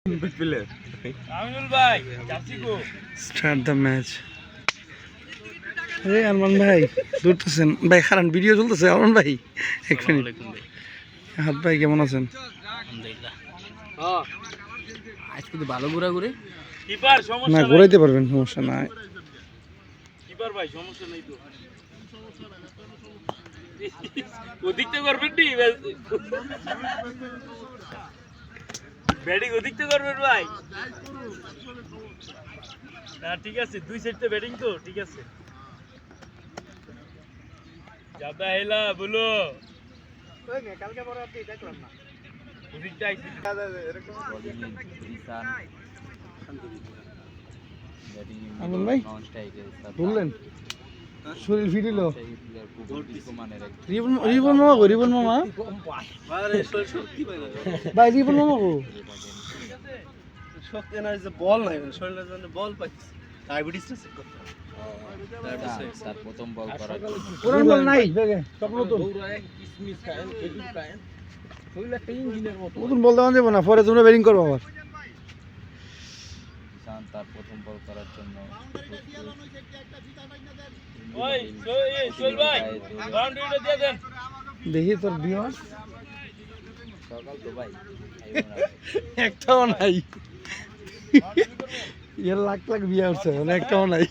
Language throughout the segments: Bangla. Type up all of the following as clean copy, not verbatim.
Start the match. Hey Arman ভাই দৌড়তেছেন ভাই খারান ভিডিও চলতেছে আরমান ভাই এক মিনিট হাত ভাই কেমন আছেন আলহামদুলিল্লাহ আজকে তো ভালো ঘোরাঘুরি কিপার সমস্যা না নাই ঘোরাইতে পারবেন সমস্যা নাই কিপার ভাই সমস্যা নাই তো ওদিকতে করবেন নি ব্যাটিং ওদিকতে করবেন ভাই না ঠিক আছে দুই সাইডতে ব্যাটিং তো ঠিক আছে যাবা হেলা বলো ওই মে কালকে বড় আপনি দেখলাম না ওদিকটা আইছি এরকম আরমান ভাই বললেন শরীর ফিরিল রিবন মামা ভাই রিবন মামা গো শক্তি না যে বল নাই শরীরের জন্য বল পাইছে ডায়াবেটিসটা চেক করতে তার প্রথম বল করার পুরান বল নাই দেখে সব নতুন কিসমিস খায় খেজুর খায় শরীর একটা ইঞ্জিনের মতো নতুন বল দেওয়া যাবে না পরে তোমরা ব্যাটিং করবো আবার কিষান তার প্রথম বল করার জন্য ওই সোহেল ভাই বাউন্ডারিটা দিয়ে দেন দেখি তোর ভিউয়ার্স সকাল তো ভাই একটাও নাই এর লাখ লাখ ভিউয়ার্স একটাও নাই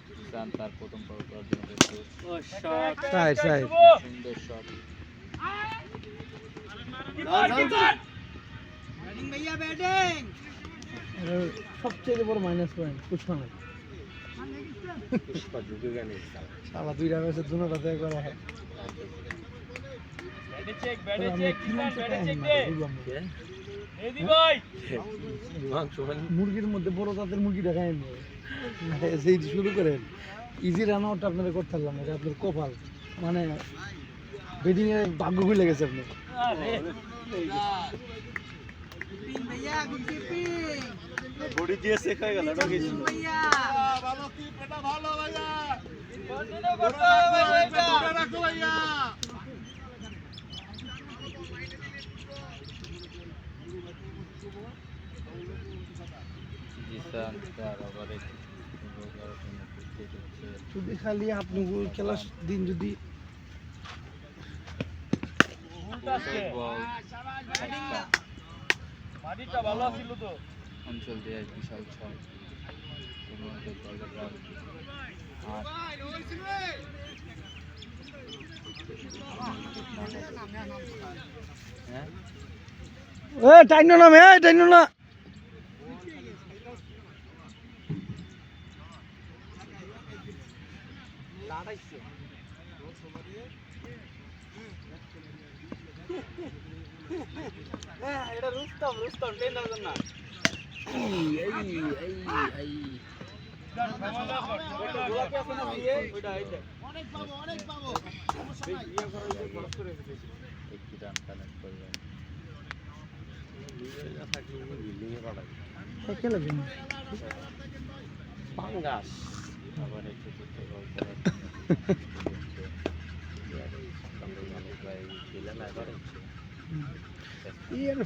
কিষান তার প্রথম বল করার জন্য ও শট সাইড সাইড সুন্দর শট ব্যাটিং ভাইয়া ব্যাটিং সবচেয়ে বড় মাইনাস পয়েন্ট পুষ্পা নাই শালা দুইটা ম্যাচে দুটোতে করা হয় batting check batting check batting check দে এদি ভাই মুরগির মধ্যে বড় জাতের মুরগি দেখায় সেই শুরু করেন ইজি রান আউট আপনারা করতে পারলাম এটা আপনার কপাল মানে ব্যাটিং এ ভাগ্য খুলে গেছে আপনি আরে বডি দিয়ে চেক হয়ে গেল না কিছু কিষান তার ওভারে বল করার জন্য প্রস্তুত হচ্ছে যদি খালি আপনি খেলার দিন যদি বল মাটিটা ভালো ছিল তো অঞ্চল দিয়ে বিশাল ছয় মধ্যে বলের রান আর হ্যাঁ টাইনো না টাইনো না এটা রুস্তম টেন থাউজেন্ড না একটি রান কানেক্ট করলেন খেলে আবার একটু চতুর্থ বল করার জন্য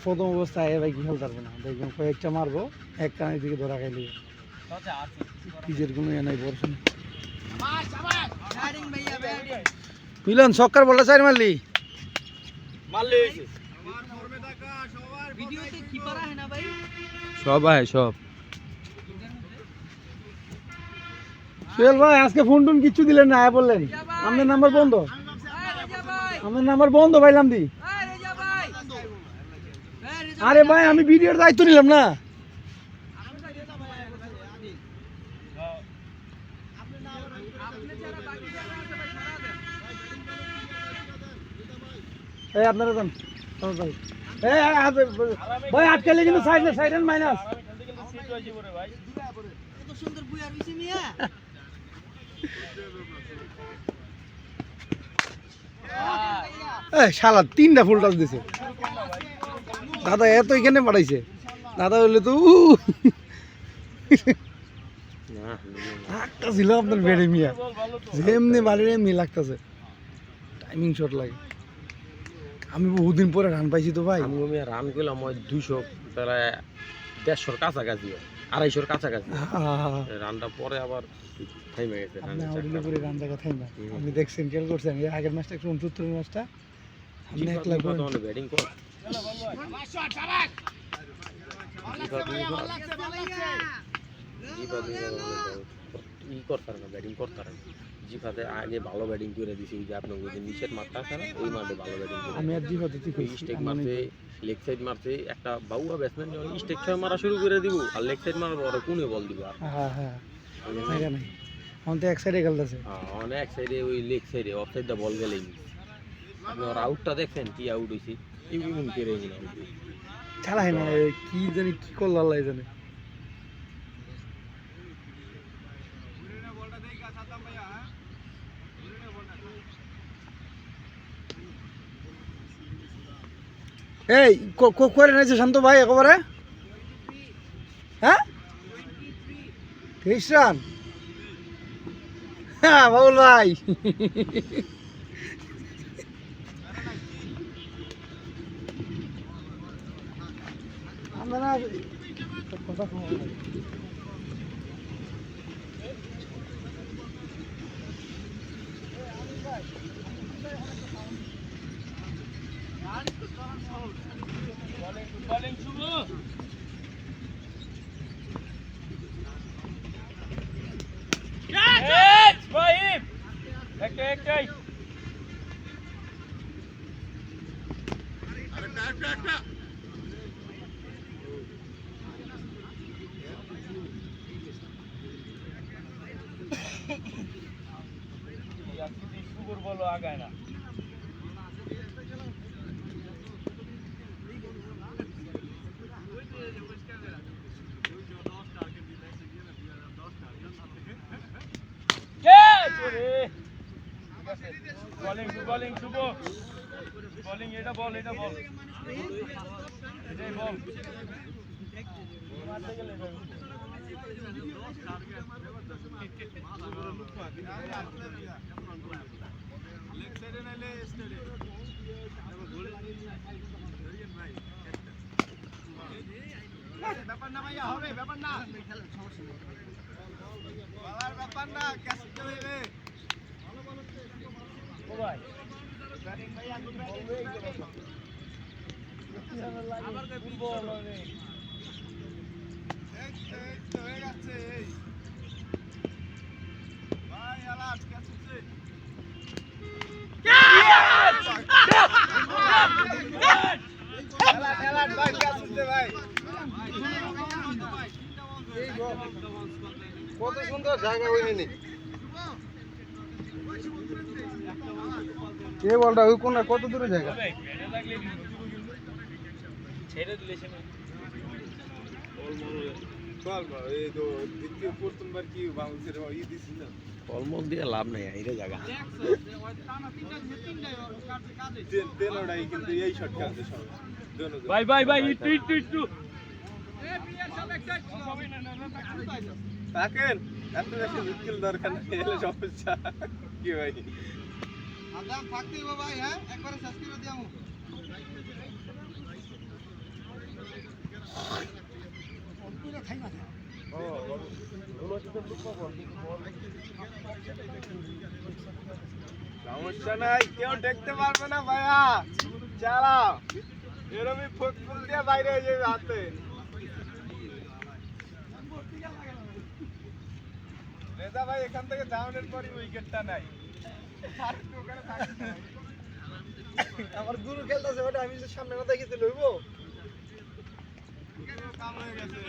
প্রথম অবস্থায় ভাই কি খেলতে পারবো না দেখবেন কয়েকটা মারবো এক কানের দিকে ধরা খাইলে পিজের কোনো ইয়ে নাই পড়ছে না মিলন সক্কার বলটা চাই মারলি মারলে হইছে সব আয় সব সোহেল ভাই আজকে ফোন টোন কিচ্ছু দিলেন না বললেন আপনার নাম্বার বন্ধ আমার নাম্বার বন্ধ পাইলাম দি আরে ভাই আমি ভিডিওর দায়িত্ব নিলাম না এই আপনারা যান ভাই আটকালে কিন্তু সাইড মাইনাস শালা তিনটা ফুল টাচ দিছে দাদা এত এখানে পাঠাইছে দাদা বললে তো লাগতেছিল আপনার বেড়ে মিয়া যেমনি বাড়ির এমনি লাগতেছে টাইমিং শট লাগে আমি বহুদিন পরে রান পাইছি তো ভাই। আমি রান করলাম ওই 200 প্রায় 150 কাছাকাছি 250 কাছাকাছি রানটা পরে আবার থেমে গেছে। আপনি আউটলে করে রান দেখা থাইমা আপনি দেখছেন খেয়াল করছেন এই আগের ম্যাচটা 69 ম্যাচটা আপনি একলা করে ব্যাটিং কর ই করতার না ব্যাটিং করতার না জিফাতে আগে ভালো ব্যাটিং করে দিছি যে আপনার ওই যে নিচের মাঠটা আছে না ওই মাঠে ভালো ব্যাটিং করে আমি আর জিফাতে ঠিক স্টেক মারছে লেগ সাইড মারছে একটা বাউয়া ব্যাটসম্যান যখন স্টেক ছয় মারা শুরু করে দিব আর লেগ সাইড মারার পরে কোনে বল দিব আর হ্যাঁ জায়গা নাই এখন তো এক সাইডে খেলতেছে অনেক সাইডে ওই লেগ সাইডে অফ সাইডটা বল গেলেই আপনি ওর আউটটা দেখছেন কি আউট হয়েছে ইউনিয়ন করে নিন খেলাই না কি জানি কি করলো আল্লাহ জানে। এই করে নিয়েছে শান্ত ভাই একেবারে হ্যাঁ 23 রান হ্যাঁ বাবুল ভাই আমরা কথা বলিং শুরু ইব্রাহিম একটাই আরেকটা শুকুর বলো আগায় না বলিং শুভ বলিং এটা বল এটাই বল মারতে গেলে ব্যাপার না ভাইয়া হবে ব্যাপার না ব্যাপার না ক্যাচ দেবে ও ভাই ব্যাটিং ভাইয়া আবার কই বল রে এই হয়ে গেছে এই ভাই আলাদ ক্যাচ হচ্ছে আলাদ ভাই ক্যাচ হচ্ছে ভাই কত সুন্দর জায়গা ওইখানে এই বলটা ওই কোন কত দূরে জায়গা ছেড়ে দিলে সে এই তো দ্বিতীয় প্রথমবার কি বাউন্সের ই দিছিল অলমোস্ট দিয়ে লাভ নাই এইটা জায়গা তেলোড়াই কিন্তু এই শট খেলতে সব ভাই ভাই ভাই একটু থাকেন এত বেশি মুশকিল দরকার নেই এলে সমস্যা কি ভাই আদাম থাকতে হবে ভাই হ্যাঁ একবারে শেষ করে দিয়ামু সমস্যা নাই কেউ দেখতে পারবে না ভাইয়া চালাও এরকমই ফুটবল দিয়ে বাইরে হয়ে যাবে হাতে রেজা ভাই এখান থেকে ডাউনের পরই উইকেটটা নাই আমার গুরু খেলতেছে ওটা আমি সামনে না দেখিতে লইবো কাম হয়ে গেছে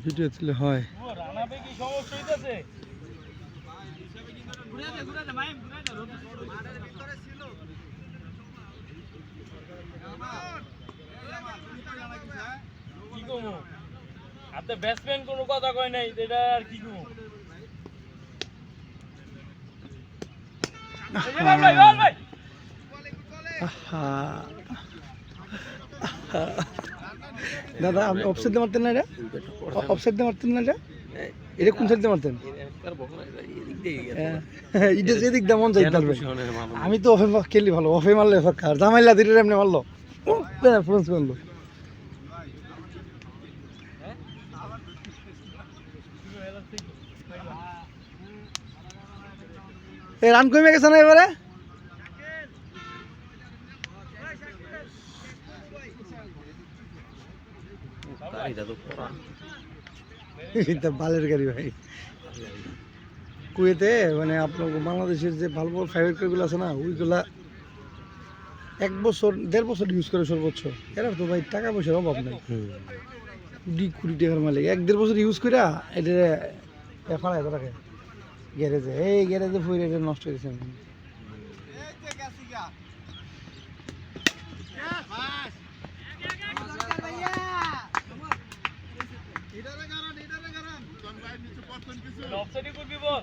ভিডিও দিলে হয় ও রানাবে কি সমস্যা হইতাছে ঘুরে দে ভাই ঘুরে দে মাঠের ভিতরে ছিল কি কমু আপনি ব্যাটসম্যান কোনো কথা কয় নাই এটা আর কি কমু ভাই দাদা আপনি অফসাইড দিয়ে মারতেন না এটা অফসাইড দিয়ে মারতেন না এটা এটা কোন সাইড দিয়ে মারতেন এটা যেদিক দিয়ে মন চাইতে পারবে। আমি তো অফে খেলি ভালো, অফে মারলে ফাঁকা, জামাইলা দিলে এমনি মারলো ফ্রান্স করলো। এই রান কমে গেছে না এবারে? এটা বালের গাড়ি ভাই। কুয়েতে মানে আপনার বাংলাদেশের যে ভালো ভালো প্রাইভেট কারগুলো আছে না, ওইগুলা 1 বছর 1.5 বছর ইউজ করে সর্বোচ্চ। এরা তো ভাই টাকা পয়সার অভাব নাই, কোটি টাকার মালিক। 1-1.5 বছর ইউজ করে এটা ফালাই রাখে গ্যারেজে। এই গ্যারেজে ফুয়ে এটা নষ্ট হয়েছে। অফসাইডে করবি বল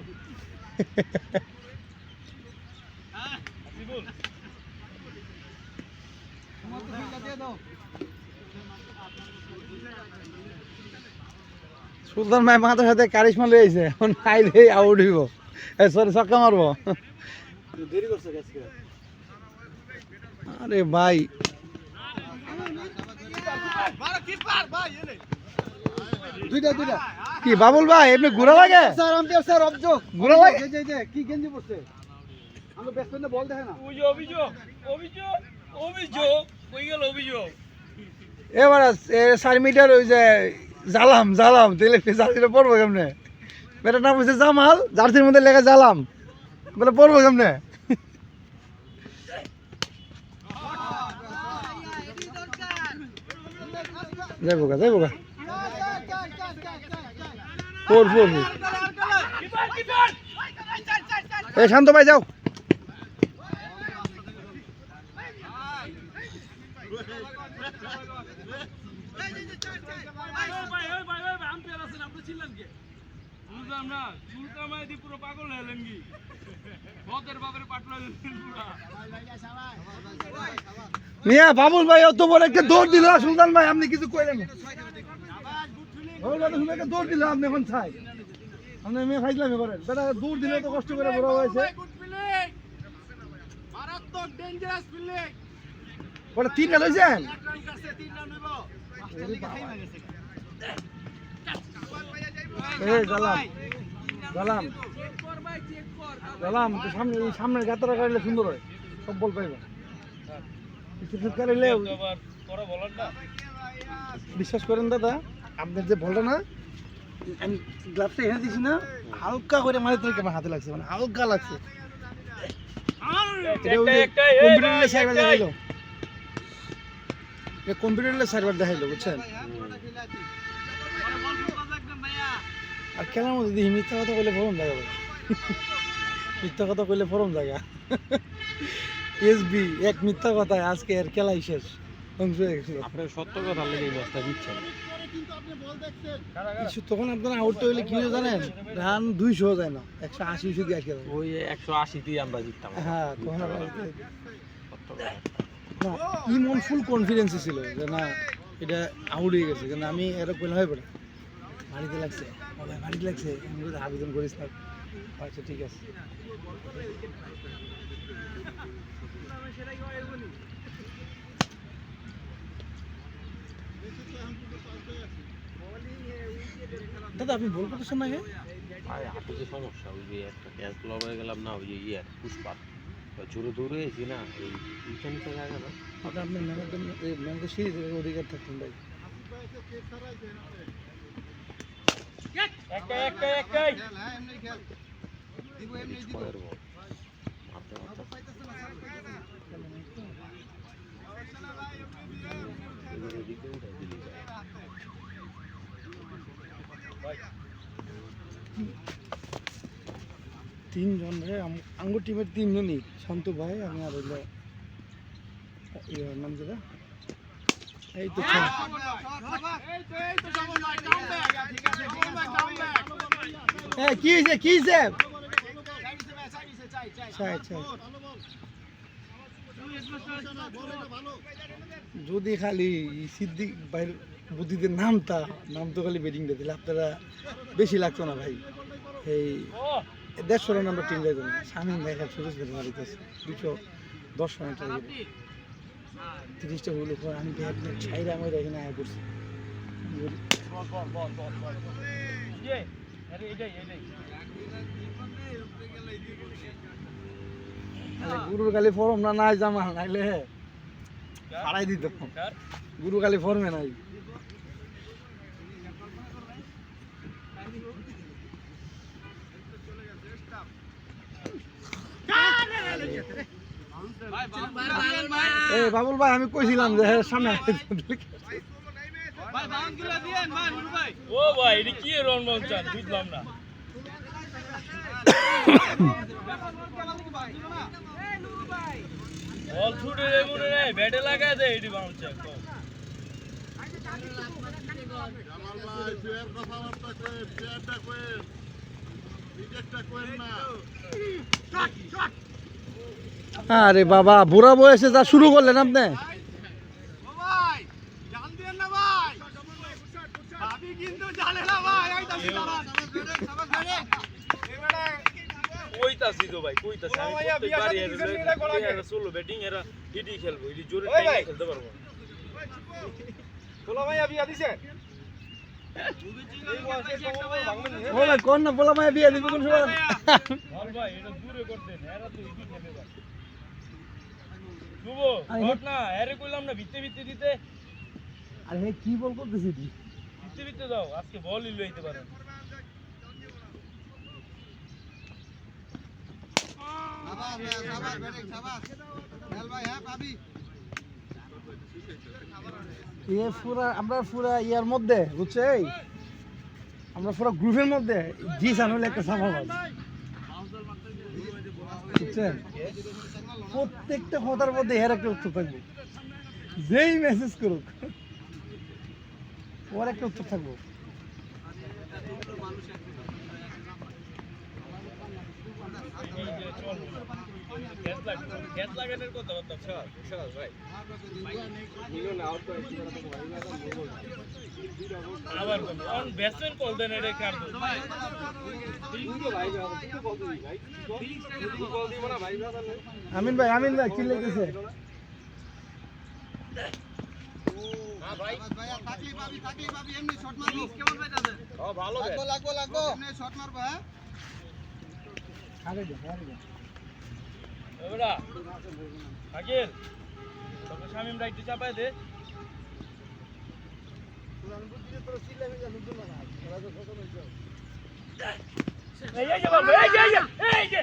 আসিফুল সুলতান ভাই মাথার সাথে কারিশমা লয়ে আইছে, এখন আইলে আউট হইব, সরি ছক্কা মারবো। দেরি করছে আজকে। আরে ভাই দুইটা কি বাবুল ভাই এমনি ঘোরা লাগে? স্যার আম্পায়ার স্যার অবজেক্ট ঘোরা লাগে। এই যে কি গেঞ্জি পড়ছে? আমরা ব্যাটসম্যান বল দেখে না। অভিযোগ অভিযোগ অভিযোগ কই গেল অভিযোগ? এবারে 4 মিটার ওই যে জালাম তেলে জার্সিটা পড়বো কেমনে? বেটার নাম হচ্ছে জামাল, জার্সির মধ্যে লেখা জালাম, বলে পড়বো কেমনে? যাইবো গা ফোর এই শান্ত ভাই যাও। পুরো পাগল হয়ে গেলেন কি? বদের বাপের পাটনা পুরা মিয়া বাবুল ভাই অত বড় একটা দৌড় দিল সুলতান ভাই, আপনি কিছু কইলেন না। দৌড় দিল আপনি এখন ছাই, আপনি মেয়ে খাইলাম করেন। বেটা দৌড় দিলে তো কষ্ট করে বড় হয়েছে। মারাত্মক ডেঞ্জারাস ফিল্ডিং। ওটা 3 রান হয়েছেন। সামনের গাতরা কাটলে সুন্দর হয়, সব বল পাইবে। বিশ্বাস করেন দাদা, আপনার যে বলটা না, আমি গ্লাভসটা এনে দিছি না, হালকা করে মারি থেকে আমার হাতে লাগছে, মানে হালকা লাগছে। কম্পিউটারে সার্ভার দেখাইলো বুঝছেন। আর খেলার মধ্যে দেখি মিথ্যা কথা কইলে ফরম জায়গা, মিথ্যা কথা কইলে ফরম জায়গা। এসবি এক মিথ্যা কথায় আজকে এর খেলাই শেষ, ধ্বংস হয়ে গেছিল। আপনার সত্য কথা লেগে বস্তা দিচ্ছেন। তখন আপনারা আউট হইলে কি জানেন, রান 200 যায় না, 180 শুধু আসে। ওই 180 দিয়ে আমরা জিততাম। হ্যাঁ তখন ইমন ফুল কনফিডেন্সে ছিল যে না এটা আউট হয়ে গেছে, কিন্তু আমি এটা কইলে হয়ে পড়ে বাড়িতে লাগছে, বাড়িতে লাগছে, আবেদন করিস না। আচ্ছা ঠিক আছে। দাদা আপনি বল করতেছেন না? হাতে যে সমস্যা, ওই যে একটা ক্যাচ লড়াই গেলাম না, ওই যে পুষ্পাত জোরে দৌড়ে এসি না, এই নিচে নিচে জায়গা না। আপনার ম্যানকে সিরিজের অধিকার থাকতেন ভাই। তিনজন রে আঙ্গুর টিমের 3 জনই, শান্ত ভাই, আমি আর হইলো নাম যেটা এই তো কি হয়েছে কি হয়েছে? যদি খালি সিদ্দিক ভাইয়ের বুদ্ধিতে নামতো খালি ব্যাটিংটা দিলে আপনারা বেশি লাগতো না ভাই। এই 150 রান আমরা টিম যাই না শামিম ভাই খেল সুরেশ ভাই মারিতেছে 210 রান টার্গেট 30টা হলো পর আমি ব্যাট ম্যাচ ছাইরা আমি এখানে আয়া করছি গুরুর খালি ফর্ম না নাই জামা নাইলে হারাই দিত গুরু খালি ফর্মে নাই এই বাবুল ভাই আমি কইছিলাম যে সামনে ও ভাই এটা কি রন বাউন্স চান বুঝলাম না বল ছুটে রে মুরে রে ব্যাটে লাগায় দে এডি বাউন্স চান আরে বাবা বুড়া বয়সে যা শুরু করলেন আপনি কইতাছি তো ভাই কইতাছি আমি প্রত্যেকবার এরা সোলো ব্যাটিং এরা হিডি খেলবো হিডি জোরে টাইমে খেলতে পারবো তোলা ভাইয়া বিয়া দিছে ওলা কোন না বলা মাই বিয়ে দিব কোন সময় বল ভাই এটা দূরে করতে এরা তো হিডি খেলে ভাই দুবো হট না এরে কইলাম না ভিতে ভিতে দিতে আরে হে কি বল করতেছিস তুই ভিতে ভিতে দাও আজকে বলই লইতে পারেন ये पूरा আমরা পুরা ইয়ার মধ্যে বুঝছে আমরা পুরা গ্রুপের মধ্যে জি সানুল একটা সাফাবাজ বুঝছেন প্রত্যেকটা কথার মধ্যে এর একটা উত্তর থাকবে যেই মেসেজ করুক ওর একটা উত্তর থাকবে গ্যাস লাগানোর কথা বলতাম স্যার ভাই আবার অন ব্যাটসম্যান কল দেন এটা কার দো আমিন ভাই কি লেগেছে ভালো আরে দে এবারে আকিল তোকে শামিম রাইট চাপায় দে এই যে বল এই যে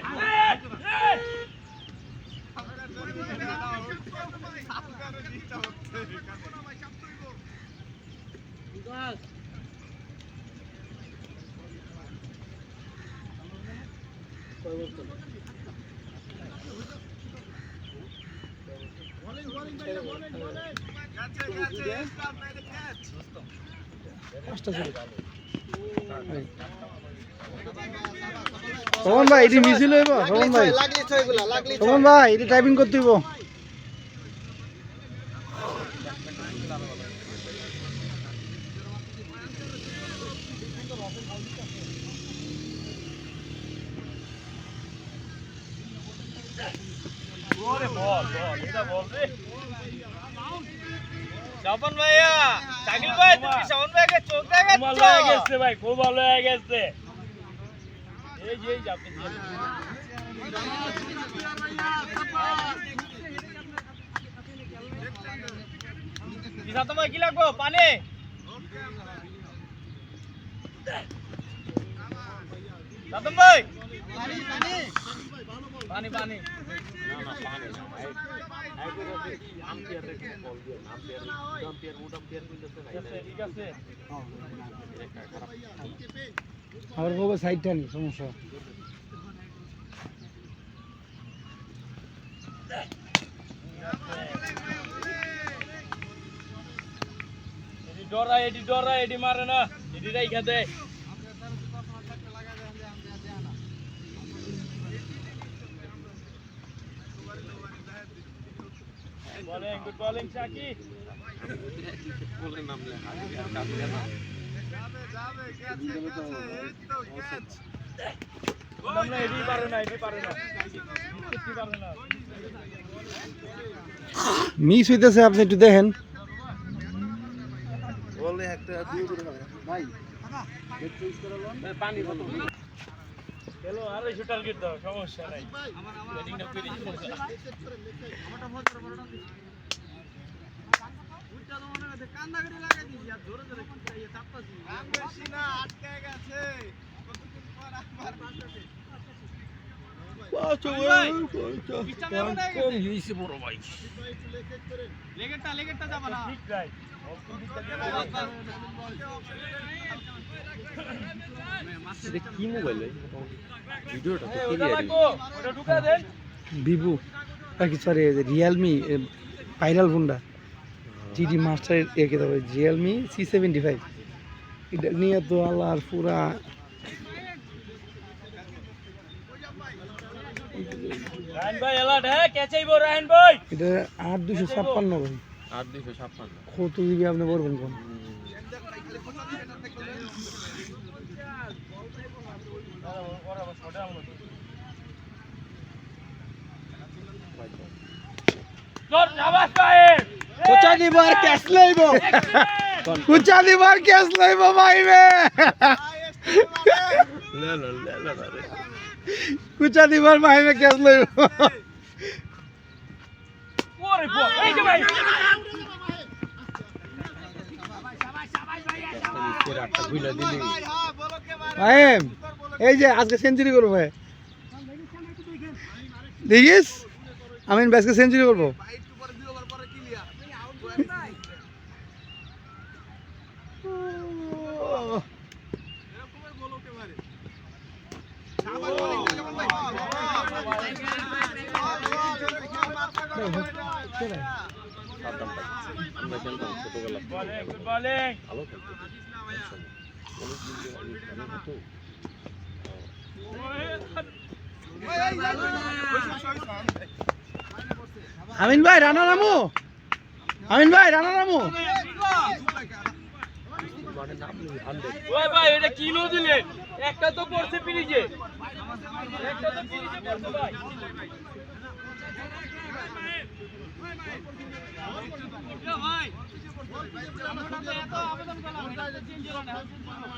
রমন ভাই এটি মিছিল হইব রমন ভাই এটি টাইপিং করতে হইব ওরে বল এটা বল রে শাবান ভাইয়া শাকিল ভাই তুমি শাবান ভাইকে চোখ দেখাচ্ছ ভালো হয়ে গেছে ভাই খুব ভালো হয়ে গেছে এই যে যাবে কি সাথে ভাই কি লাগবে পানি সাতম ভাই পানি পানি না পানি না ভাই আম্পায়ার বল দিও আম্পায়ার কইতেছে না ঠিক আছে আমার বাবা সাইডটা নি সমস্যা এডি ডরা এডি মারে না এডি রাইখা দে গুড বলিং শাকি বলেন নাম লে যাবে ক্যাচ এই তো ক্যাচ মিস হইতেছে, আপনি একটু দেখেন। বলে একটা দুই করে ভাই পানি কত হ্যালো আর এই টার্গেট দাও, সমস্যা নাই। ব্যাটিংটা করে দিই। কান্দাগাড়ি লাগাই দিছি আর জোরে জোরে কুটাইয়ে চাপতাছি। আর বেশি না, আটকে গেছে। কতক্ষণ পর আবার বাঁচাতে। কম হইছে বড় ভাই। লেগেটটা যাবে না। ঠিক রাইট। এটা কি মোবাইল ভিডিওটা তো ওটা ক্লিয়ার। লাগবো, ওটা ঢুকা দেন। ভিভো কি সরি রিয়েলমি ভাইরাল ফোনটা জিডি মাস্টারের একে দেবে রিয়েলমি C75 এটা নিয়ে তো আল্লাহর পুরা রায়ন ভাই এলার্ট, হ্যাঁ ক্যাচাইবো রায়ন ভাই। এটা 8256 ভাই। 8256 কত জিবি আপনি বলবেন কোন? জোর আওয়াজ পাই। কোচা দিবার ক্যাশ লইব, কোচা দিবার ক্যাশ লইব ভাইবে, কোচা দিবার ভাইবে ক্যাশ লইব। ওরে বাপ, এই যে ভাই। একটা বুইলা দিলি ভাইম এই যে আজকে সেঞ্চুরি করবো ভাই, দেখিস আমি আজকে সেঞ্চুরি করবো। সাদ্দাম ভাই আমরা খেলতাম ছোটবেলা গুড বলিং। ভালো খেলতো অনেক দিন আগে খেলা হতো। আমিন ভাই রানা রামু, আমিন ভাই রানা রামু। মানে নাম নেই হান্ড্রেড। ওই ভাই এটা কিলো দিলে, একটা তো পড়ছে ফ্রিজে, একটা তো ফ্রিজে পড়ছে ভাই।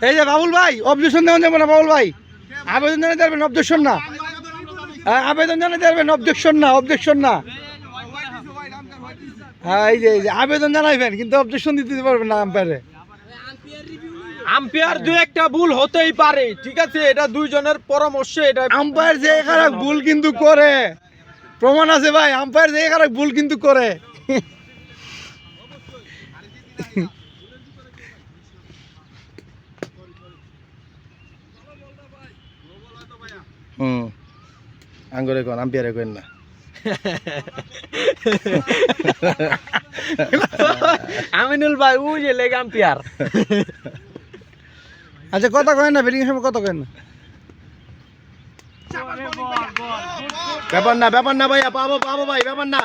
এই যে বাবুল ভাই অবজেকশন দেওয়া যাবে না, বাবুল ভাই আবেদন জানাতে পারবেন, অবজেকশন না, আবেদন জানাতে পারবেন, অবজেকশন না, অবজেকশন না। হ্যাঁ এই যে আবেদন জানাইবেন কিন্তু অবজেকশন দিতে পারবেন না আম্পায়ারে। আম্পায়ার দুই একটা ভুল হতেই পারে, ঠিক আছে, এটা দুইজনের পরামর্শে এটা আম্পায়ার যে খারাপ ভুল কিন্তু করে, প্রমাণ আছে ভাই, আম্পায়ার যে খারাপ ভুল কিন্তু করে। আঙ্গুরে কোন আম্পায়ারে কোন না। আমিনুল ভাই ওই যে লেগ আম্পায়ার। আচ্ছা কথা কয় না, ব্যাটিং এর সময় কথা কয় না। ব্যাপার না ভাইয়া, পাবো ভাই, ব্যাপার না।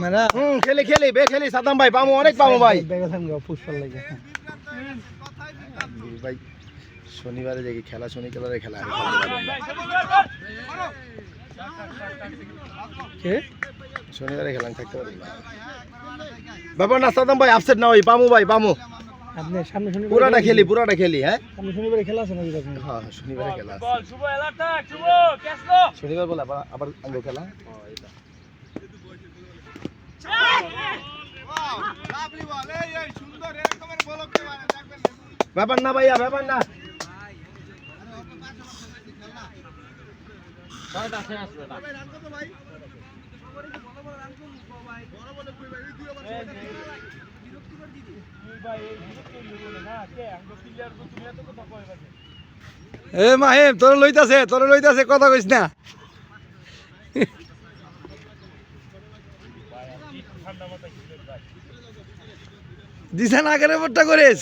মেরা খেলি সাদ্দাম ভাই, পাবো, অনেক পাবো ভাই। বেগাসাম গো পুষ্পাল লাগে ভাই শনিবারে দেখি খেলা, শনিবারে খেলা কে শনিবারে খেলা থাকতে পারি না। ব্যাপার না সাদ্দাম ভাই, আপসেট না ভাই, পামু ভাই, পামু। আপনি সামনে শনিবার পুরাটা খেলি হ্যাঁ। সামনে শনিবারে খেলা আছে নাকি আপনার? হ্যাঁ শনিবারে খেলা আছে। বল শুভ এলার্ট থাক, শুভ ক্যাচ লো। শনিবার বলে আবার আঙ্গ খেলা। লাভলি বল, এই সুন্দর এরকমের বল কে মারে দেখবেন। ব্যাপার না ভাইয়া, ব্যাপার না। এ মাহিম তোর লইতাছে কথা কইস না। দিশা না করে ভোটটা করিস।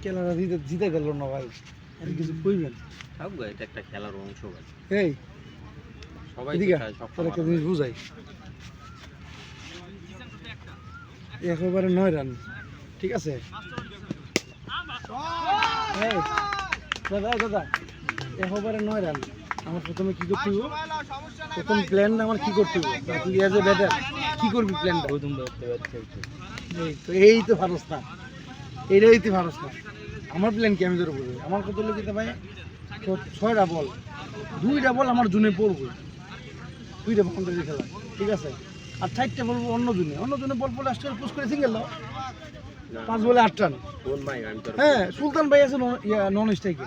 খেলাটা জিতে গেল না ভাই, আর কিছু কইবেন? এটা একটা খেলার অংশ ভাই, এই সবাই এদিকে চায় সব তোর একটা জিনিস বুঝাই, একেবারে 9 রান ঠিক আছে, এই, দাদা এক ওভারে 9 রান। আমার প্রথমে কি করতে হবে? প্রথম প্ল্যান আমার কি করতে হবে? তুই এজ এ ব্যাটার কি করবি প্ল্যানটা? এই তো ভারস না, এইটাই তো ভারস না। আমার প্ল্যান কি আমি ধরে বলবো? আমার কত লোক দিতে ভাই 6টা বল, 2টা বল আমার জুনে পড়বো, 2টা বাউন্ডারি খেলা, ঠিক আছে? আর 4টা বল অন্য জুনে বল পড়লে আসতে পুশ করে সিঙ্গেল দাও, 5 বলে 8 রান। কোন ভাই আমি তোর হ্যাঁ, সুলতান ভাই আছে নন স্ট্রাইকে।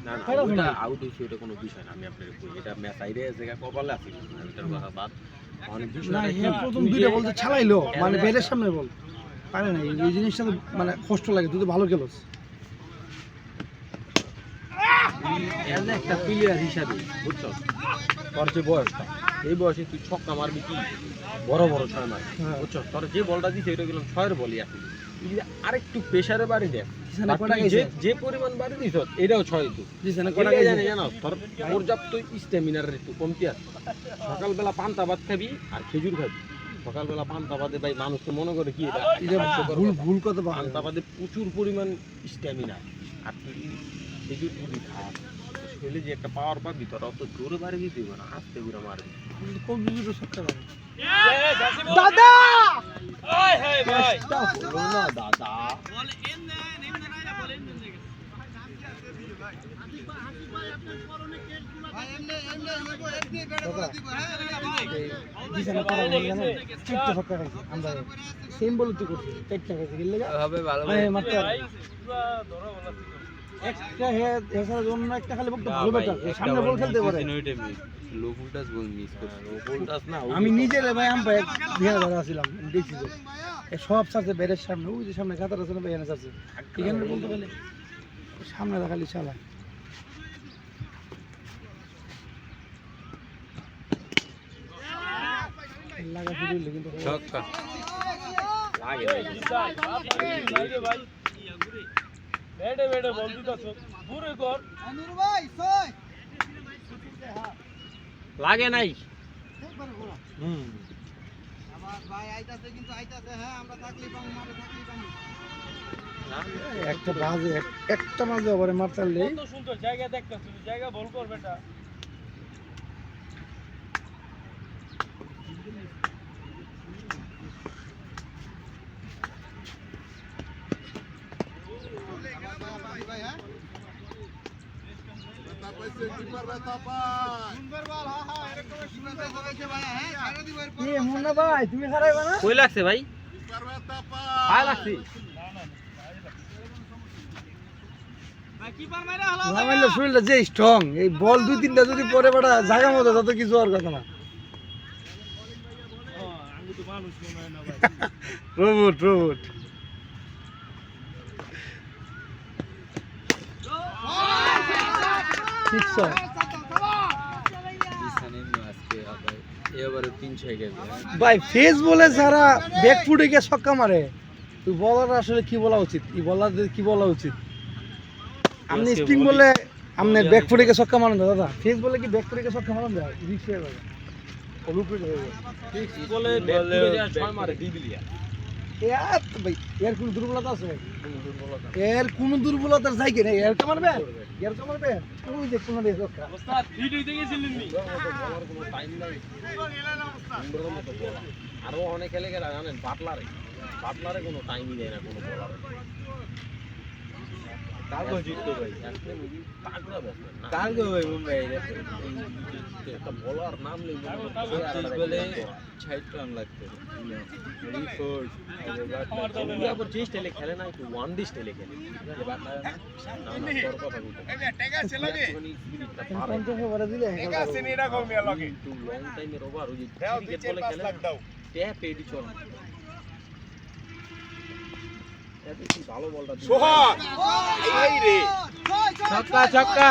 না না খারাপ ওটা না। আউট হইছে ওটা কোনো বিষয় না, আমি আপনাকে কই এটা ম্যাচ আইরে জায়গা কপালে আছে এটার কথা বাদ অনেক না, বিষয়টা কি হ্যাঁ, প্রথম তুই 2টা যে- বলতে ছাড়াইলো, মানে ব্যাটের সামনে বল পারে না। এই জিনিসটা তো মানে কষ্ট লাগে, তুই তো ভালো খেলোস। এজ একটা প্লেয়ার হিসাবে বুঝছো তোর যে বয়সটা এই বয়সে তুই ছক্কা মারবি কি বড় বড় 6 মার হ্যাঁ। বুঝছো তোর যে বলটা দিছে এটা গেলাম 6 এর বলই আসলে তুই যদি আরেকটু প্রেসারে বাড়ি দেখ জিসানে আর কটা তুই গেছে? যে পরিমাণ বাড়ি দিছ এটাও 6 তো জিসানে কটা কটা গেছে? জানি জানো তোর পর্যাপ্ত স্ট্যামিনার একটু কমতি আছে। সকালবেলা পান্তা ভাত খাবি আর খেজুর খাবি। সকালবেলা পান্তা ভাতে ভাই মানুষ তো মনে করে কি এটা এটা ভুল কথা বলে। পান্তা ভাতে প্রচুর পরিমাণ স্ট্যামিনা আর তুই খেজুর যদি খাস শরীরে যে একটা পাওয়ার পাবি তোর অত জোরে বাড়ি দিতে হবে না, আস্তে করে মারবি। কোন দুটো সত্যি কথা। দাদা বলো না দাদা জিসানে কটা বল জানো? 4টা সত্যি খাইছে আমরা। সেম বল তুই করছিস, 4টা খাইছে গেলে গা। হবে ভালো হ্যাঁ, মারতে হবে। একটা হেসার জন্য একটা খালি বলতে ভালো ব্যাটার, সামনে বল খেলতে পারে। লো ফুলটাস বল মিস করছে বলতাস না আমি নিজের ভাই আম্পায়ার দিয়ে ধরা ছিলাম, দেখছি তো এই সব সাথে ব্যাটের সামনে, ওই যে সামনে কাতার আছে না ভাই, এনে আছে এখানে বলতে গেলে সামনে দেখালি চালা। লাগা শুরু হইলো কিন্তু ছক্কা লাগে অনুর ভাই ছয় লাগে নাই আমার ভাই আইতাছে কিন্তু আইতাছে। হ্যাঁ, আমরা থাকলি পাবো, মারে থাকলি পাবো। একটা বাজে একটা মাঝে ওভারে মারতালে ভাই হ্যাঁ সুন্দর বল। হ্যাঁ হ্যাঁ, এরকম সুন্দর বল হয়েছে ভাই। হ্যাঁ, ছাড়া দিব এরপর। এ মুন্না ভাই তুমি হারাইবা না? কই লাগছে ভাই পায় লাগছে ভাই কিপার মাইরা হলো। রামাইলে শরীরটা যে স্ট্রং, এই বল 2-3টা যদি পরে বড়া জায়গা মতো তত কিছু হওয়ার কথা না। রোবট ঠিক স্যার। বিছানে আজকে আবার এবারে 3-6 গেছে ভাই ফেস বলে যারা ব্যাক ফুটে গিয়ে ছক্কা মারে, তুই বলার আসলে কি বলা উচিত? এই বলারদের কি বলা উচিত? আপনি স্পিন বলে আপনি ব্যাক ফুটে গিয়ে ছক্কা মারেন না দাদা, ফেস বলে কি ব্যাক ফুটে গিয়ে ছক্কা মারেন না? রিক্স হয়ে যাবে, রুপিট হয়ে যাবে। বলে ব্যাট করে যা 6 মারে দিবিলিয়া এর তো ভাই এর কোনো দুর্বলতা আছে? এর কোনো দুর্বলতার জায়গা নেই। এর মারবে, এর মারবে, ওই যে কোনো দিয়ে ছক্কা। ওস্তাদ হিট হইতে গেছিলেন নি বলার কোনো টাইম নাই সুন্দরের মতো বলা আরো অনেক খেলে গেলা জানেন বাটলারে কোনো টাইমই দেয় না কোনো বলার কালকে জিততো ভাই আজকে মুভি পাগলা ব্যাপার না কালকে ভাই মুম্বাই একটা বলার নাম নেই 25 বলে 60 রান লাগতো রিফোর্স উনি আবার যে স্টাইলে খেলে না একটু ওয়ান ডে স্টাইলে খেলে না না তোর কথা বলতে পঞ্চাশ ওভারে দিলে একটু লং টাইমের ওভার ওই যে ক্রিকেট বলে খেলে ট্যাপ এডি চল এত কি ভালো বলটা সোহাগ এই রে ছক্কা ছক্কা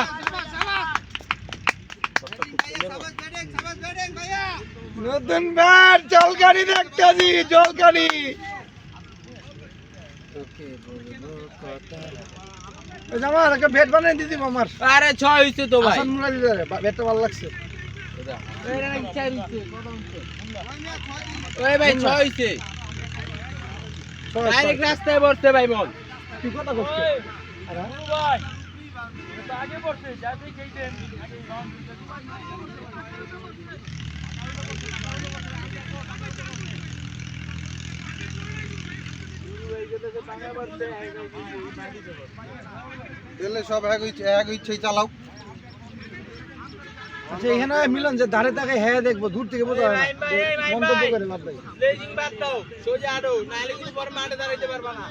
নতুন ব্যাট জলকারি দেখতেছি, জলকারি। তোকে বলবো কথা ওই যে আমার একটা ব্যাট বানিয়ে দিদি আমার আরে 6 হইছে তো ভাই হাসান মুরালি ব্যাটটা ভালো লাগছে। ওই ভাই 6 হইছে ছয়, ডাইরেক্ট রাস্তায় বসতে ভাই বল কি কথা করছে? ভাই তো আগে পড়ছে যাতে কেই দেন সব এক ইচ্ছেই চালাও। আচ্ছা এখানে মিলন যে ধারে তাকে হ্যাঁ দেখবো দূর থেকে বোঝা হয় না মন্তব্য করে লাভ নাই লেজিং বাদ দাও সোজা আড়ো নাইলে কিন্তু পরে মাঠে দাঁড়াইতে পারবা না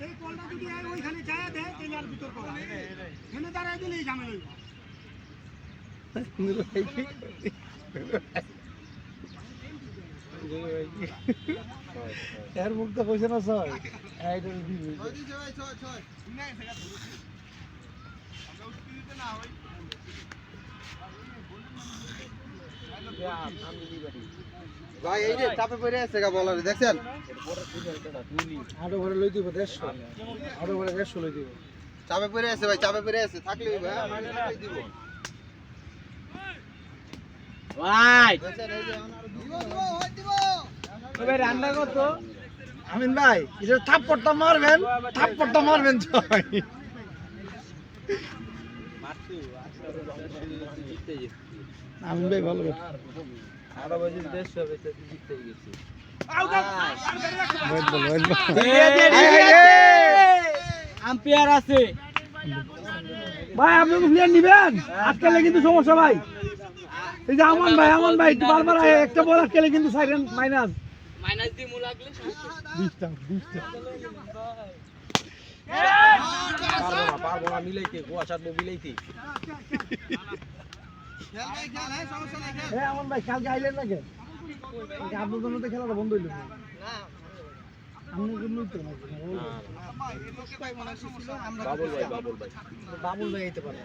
এই কলটা যদি ওইখানে যায় দেয় তাহলে আর ভিতর করা এখানে দাঁড়ায় দিলেই ঝামেলা এর মুখ তো কইছে না স্যার এইটা দিবি ভাই এই যে চাপে পড়ে আছে গা বলার দেখছেন? আরো ঘরে লই দিব 150 আরো ঘরে 150 লই দিব চাপে পড়ে আছে ভাই, চাপে পড়ে আছে, থাকলে ভাই মানে থাকলে দিব। ভাই দেখছেন এই যে তবে রান্না কত আমিন ভাই এটা থাপ্পড়টা মারবেন সবাই আমিন ভাই ভালো কথা আরো বাজে 150 হবে তো জিততে গেছি ওয়েট বল আম্পায়ার আছে ভাই আপনি প্লেয়ার নিবেন আজকাল কিন্তু সমস্যা ভাই এই যে আমান ভাই একটু বারবার একটা বল আজকাল কিন্তু সাইরেন মাইনাস দিমু লাগলে 20টা পারবো না মিলাইতে গোয়া ছাড়বো মিলাইতে। হ্যাঁ আমান ভাই কালকে আইলেন না কেন আপনার জন্য তো খেলাটা বন্ধ হইল না আপনার জন্যই তো বাবুল ভাই আইতে পারে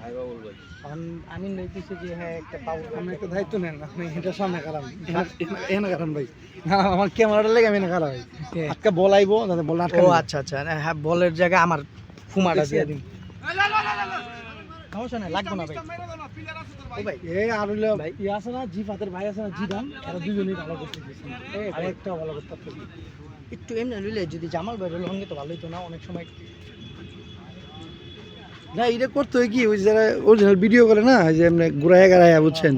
আমি লইতেছি যে হ্যাঁ একটা বাবুল আমি একটা দায়িত্ব নেন আপনি এটা সামনে কারাম এখানে কারাম ভাই আমার ক্যামেরাটা লেগে আমি না কারা ভাই আজকে বল আইবো যাতে বল আটকা ও আচ্ছা হ্যাঁ বলের জায়গায় আমার ফুমাটা দিয়ে দিন সমস্যা নাই লাগবে না ভাই ও ভাই এই আর হইলো ভাই ই আছে না জি ফাতের ভাই আছে না জি দাম এরা দুজনেই ভালো করতে দিয়েছে আরেকটা ভালো করতে পারবে একটু এমনি লইলে যদি জামাল ভাই লঙ্গে তো ভালোই তো না অনেক সময় না এটা করতে হয় কি ওই যারা অরিজিনাল ভিডিও করে না যে এমনি ঘুরায় গাড়ায় বুঝছেন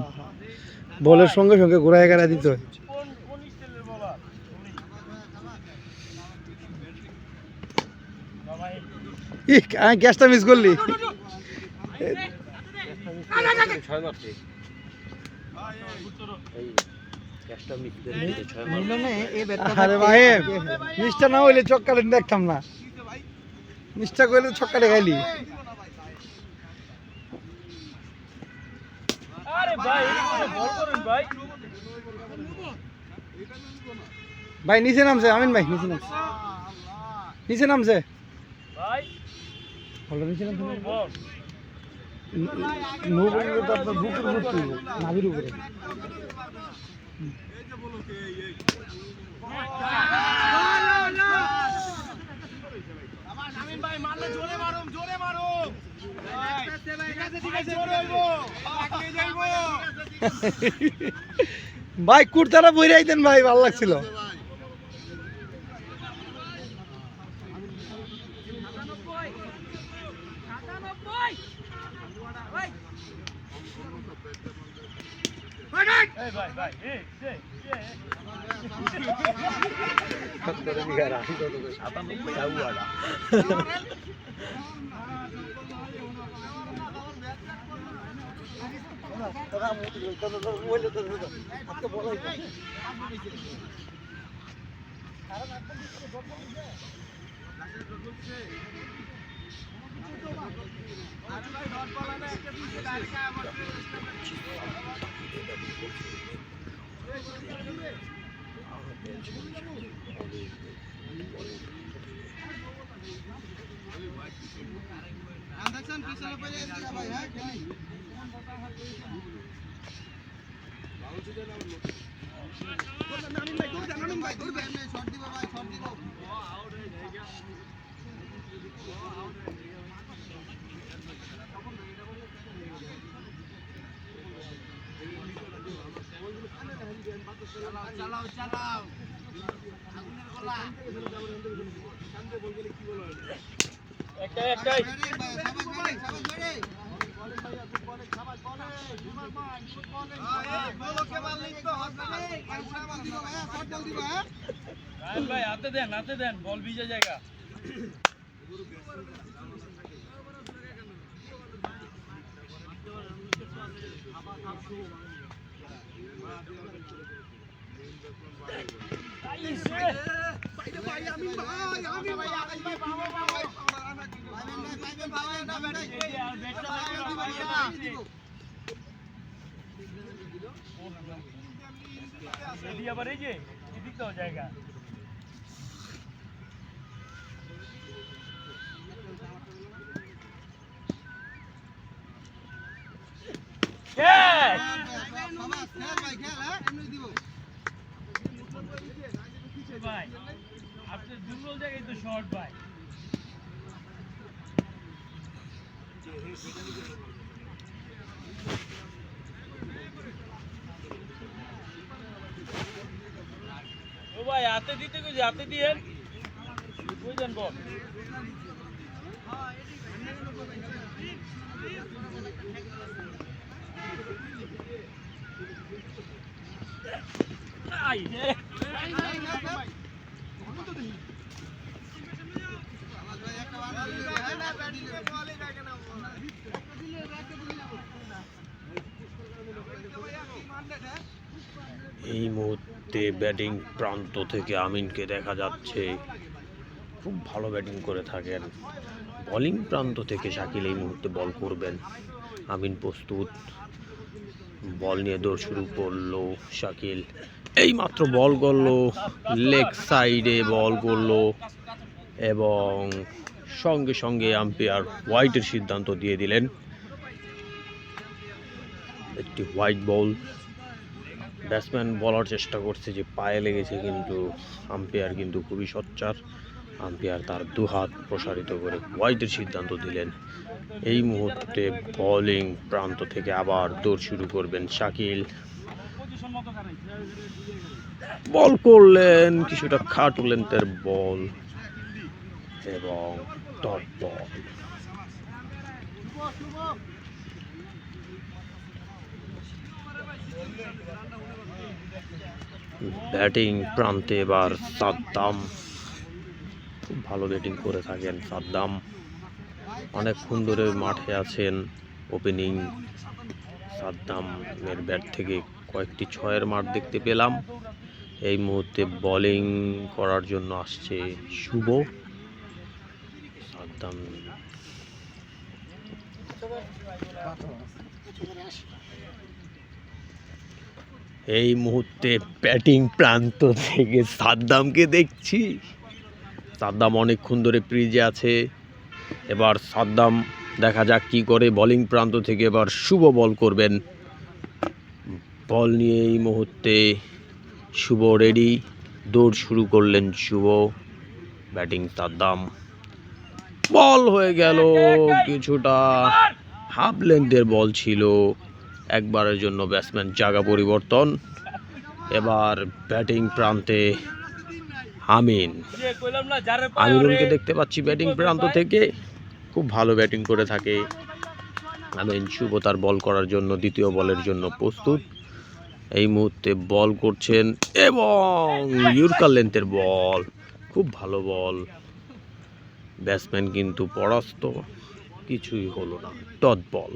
বলের সঙ্গে সঙ্গে ঘুরায় গাড়ায় দিতে হয় গ্যাসটা মিস করলি আরে ভাই মিষ্টা না হইলে চক্কালে দেখতাম না মিষ্টা করলে ছক্কালে খাইলি আরে ভাই বল করেন ভাই ভাই নিচে নামছে আমিন ভাই নিচে নামছে ভাই বলো নিচে নামছে বল নো বললে তো আপনার বুকের উপর তুলবো নাভির উপরে আমিন ভাই মারলে জোরে মারো ঠিক আছে জোরে হইবো আগে যাইবো ভাই কুর্তাটা বইরে আইতেন ভাই ভালো লাগছিল ভাই চালাও ভাই হাতে দেন বল ভিজে জায়গা আবার এই যে এদিকে জায়গা ভাই আপনি দুর্বল জায়গায় তো শর্ট ভাই ও ভাই হাতে দিতে কইছি হাতে দিয়েন বুঝেন বল আই রে এই মুহূর্তে ব্যাটিং প্রান্ত থেকে আমিনকে দেখা যাচ্ছে, খুব ভালো ব্যাটিং করে থাকেন। বোলিং প্রান্ত থেকে শাকিল এই মুহূর্তে বল করবেন। আমিন প্রস্তুত, বল নিয়ে দৌড় শুরু করলো শাকিল। এই মাত্র বল করলো, লেগ সাইডে বল করলো এবং সঙ্গে সঙ্গে আম্পায়ার হোয়াইটের সিদ্ধান্ত দিয়ে দিলেন। একটি হোয়াইট বল। ব্যাটসম্যান বলার চেষ্টা করছে যে পায়ে লেগেছে, কিন্তু আম্পায়ার কিন্তু খুবই সোচ্চার। আম্পায়ার তার দুহাত প্রসারিত করে হোয়াইটের সিদ্ধান্ত দিলেন। এই মুহূর্তে বোলিং প্রান্ত থেকে আবার দৌড় শুরু করবেন শাকিল। বল করলেন কিছুটা খাটো লেন্থের বল এবং ডট বল। ব্যাটিং প্রান্তে এবার সাদ্দাম, খুব ভালো ব্যাটিং করে থাকেন সাদ্দাম। অনেকক্ষণ ধরে মাঠে আছেন ওপেনিং। সাদ্দামের ব্যাট থেকে কয়েকটি ছয়ের মার দেখতে পেলাম। এই মুহূর্তে বোলিং করার জন্য আসছে শুভ। সাদ্দাম এই মুহূর্তে ব্যাটিং প্রান্ত থেকে সাদ্দামকে দেখছি। সাদ্দাম অনেকক্ষণ ধরে ক্রিজে আছে। এবার সাদ্দাম দেখা যাক কি করে। বোলিং প্রান্ত থেকে এবার শুভ বল করবেন। বল নিয়ে এই মুহূর্তে শুভ রেডি, দৌড় শুরু করলেন শুভ। ব্যাটিং সাদ্দাম, বল হয়ে গেল কিছুটা হাফ লেন্থের বল ছিল। একবারের জন্য ব্যাটসম্যান জায়গা পরিবর্তন। এবার ব্যাটিং প্রান্তে আমিন। আমিনুলকে দেখতে পাচ্ছি ব্যাটিং প্রান্ত থেকে, খুব ভালো ব্যাটিং করে থাকে আমিন। শুভ তার বল করার জন্য দ্বিতীয় বলের জন্য প্রস্তুত। এই মুহূর্তে বল করছেন এবং ইয়র্কার লেন্থের বল, খুব ভালো বল। ব্যাটসম্যান কিন্তু পরাস্ত, কিছুই হলো না, ডট বল।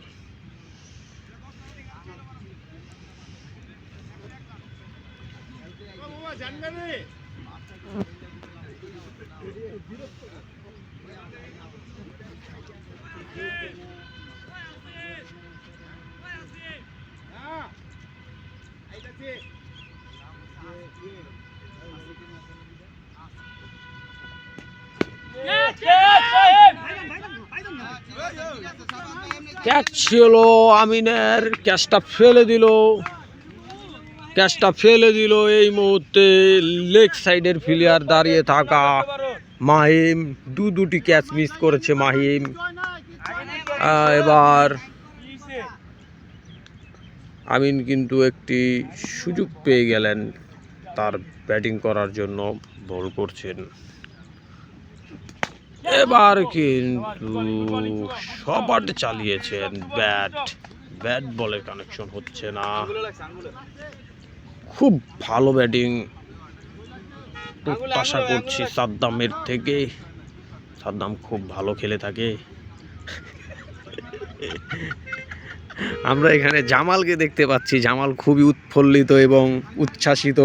ক্যাচ ছিল আমিনের, ক্যাচটা ফেলে দিল। এই মুহূর্তে লেগ সাইডের প্লেয়ার দাঁড়িয়ে থাকা মাহিম, দুটি ক্যাচ মিস করেছে মাহিম। এবার আমিন কিন্তু একটি সুযোগ পেয়ে গেলেন তার ব্যাটিং করার জন্য। বল করছেন। এবার কিন্তু সপাট চালিয়েছেন ব্যাট, ব্যাট বলের কানেকশন হচ্ছে না। খুব ভালো ব্যাটিং প্রত্যাশা করছি সাদ্দামের থেকে। সাদ্দাম খুব ভালো খেলে থাকে। আমরা এখানে জামালকে দেখতে পাচ্ছি, জামাল খুবই উৎফুল্লিত এবং উচ্ছ্বাসিত।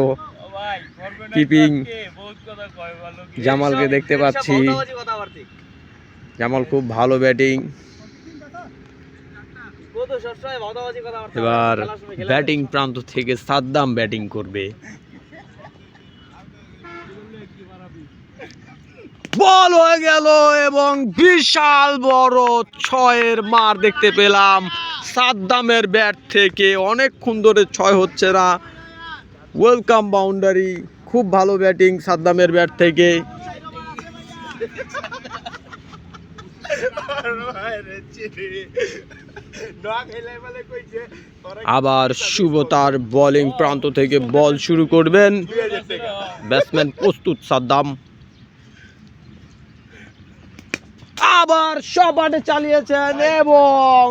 কিপিং জামালকে দেখতে পাচ্ছি, জামাল খুব ভালো ব্যাটিং। এবার ব্যাটিং প্রান্ত থেকে সাদ্দাম ব্যাটিং করবে। বল হয়ে গেল এবং বিশাল বড় 6-এর মার দেখতে পেলাম সাদ্দামের ব্যাট থেকে। অনেকক্ষণ ধরে 6 হচ্ছে না। ওয়েলকাম বাউন্ডারি, খুব ভালো ব্যাটিং সাদ্দামের ব্যাট থেকে। আবার শুভ তার বোলিং প্রান্ত থেকে বল শুরু করবেন। ব্যাটসম্যান প্রস্তুত সাদ্দাম। আবার সপাটে চালিয়েছেন এবং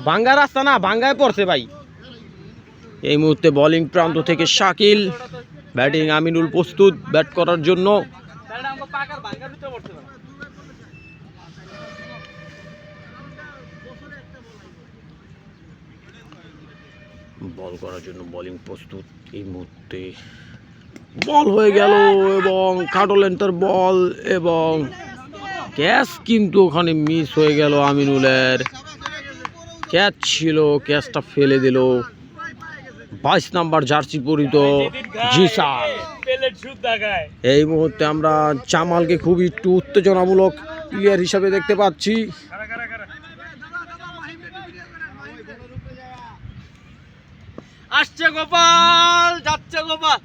ভাঙ্গা রাস্তা না, ভাঙ্গায় পড়ছে ভাই। এই মুহূর্তে বোলিং প্রান্ত থেকে শাকিল, ব্যাটিং আমিনুল প্রস্তুত ব্যাট করার জন্য। বল করার জন্য বোলিং প্রস্তুত। এই মুহূর্তে বল হয়ে গেল এবং কাটো লেন্থের বল এবং ক্যাচ কিন্তু ওখানে মিস হয়ে গেল আমিনুলের। ক্যাচ ছিল, ক্যাচটা ফেলে দিল 22 নাম্বার জার্সি পরিত জিসান। এই মুহূর্তে আমরা জামালকে খুব একটু উত্তেজনামূলক প্লেয়ার হিসাবে দেখতে পাচ্ছি। আসছে গোপাল, যাচ্ছে গোপাল।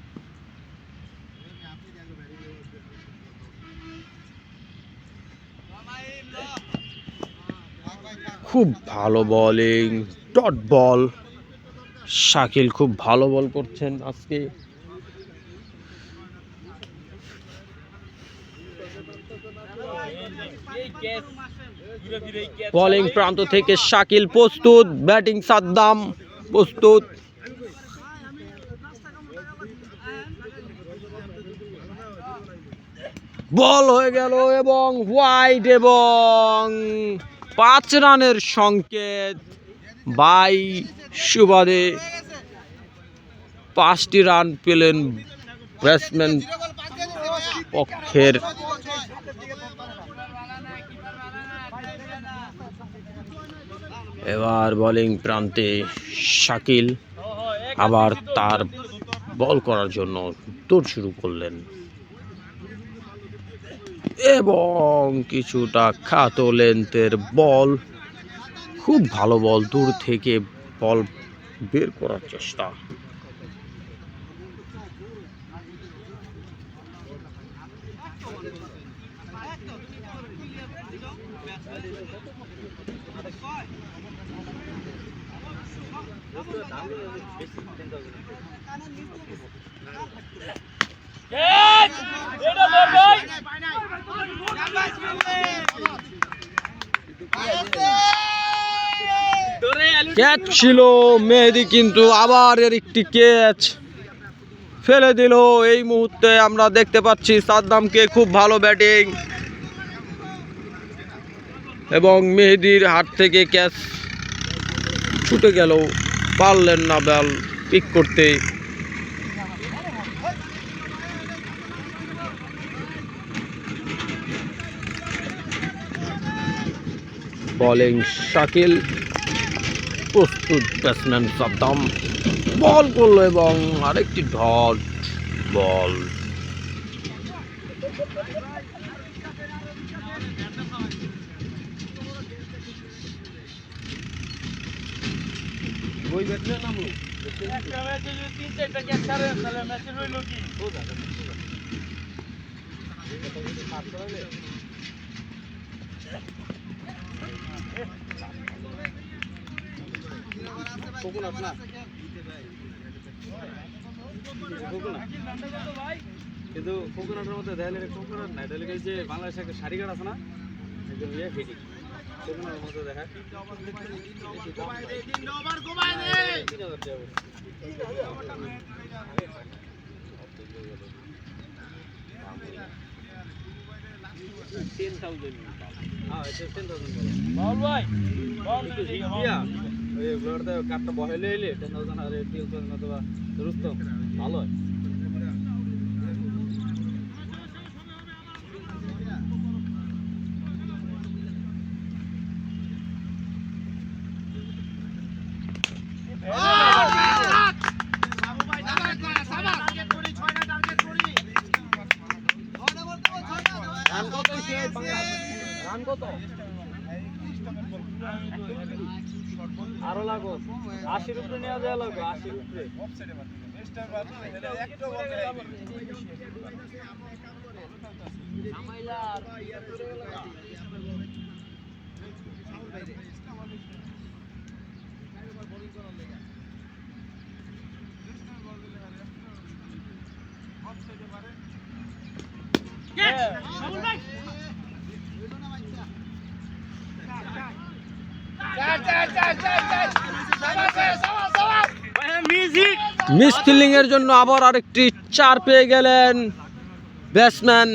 খুব ভালো বোলিং, ডট বল। শাকিল খুব ভালো বল করছেন আজকে। বোলিং প্রান্ত থেকে শাকিল প্রস্তুত, ব্যাটিং সাদ্দাম প্রস্তুত। বল হয়ে গেল এবং হোয়াইট এবং 5 রানের সংকেত বাই সুবাদে। 5টি রান পেলেন ব্যাটসম্যান পক্ষের। এবার বোলিং প্রান্তে শাকিল আবার তার বল করার জন্য দৌড় শুরু করলেন এবং কিছুটা খাটো লেন্থের বল, খুব ভালো বল, দূর থেকে বল বের করার চেষ্টা। ক্যাচ ছিল মেহেদি, কিন্তু আবার এর একটি ক্যাচ ফেলে দিল। এই মুহূর্তে আমরা দেখতে পাচ্ছি সাদ্দামকে খুব ভালো ব্যাটিং, এবং মেহেদির হাত থেকে ক্যাচ ছুটে গেল, পারলেন না বল পিক করতে। বোলিং শাকিল, প্রস্তুত ব্যাটসম্যান সাদ্দাম বল করলো এবং আরেকটি ডট বল। কিন্তু কোকোনাটের মধ্যে দেয়ালের কোকোনাট নাই, দেয়ালে যে বাংলাদেশে একটা শাড়ি গাছ আছে না, একদম ইয়ে ফিটি কোকোনাটের মধ্যে দেখা 10,000 হ্যাঁ, এটা 10,000 বল ভাই ওই ব্লাডতে কাটটা বহেলে এলে 10,000 আর 10,000 অথবা রুস্তম ভালো হয়। আরো লাগো 80 উপরে নেওয়া যায়, লাগো 80 উপরে। মিস ফিল্ডিং এর জন্য আবার আরেকটি 4 পেয়ে গেলেন ব্যাটসম্যান।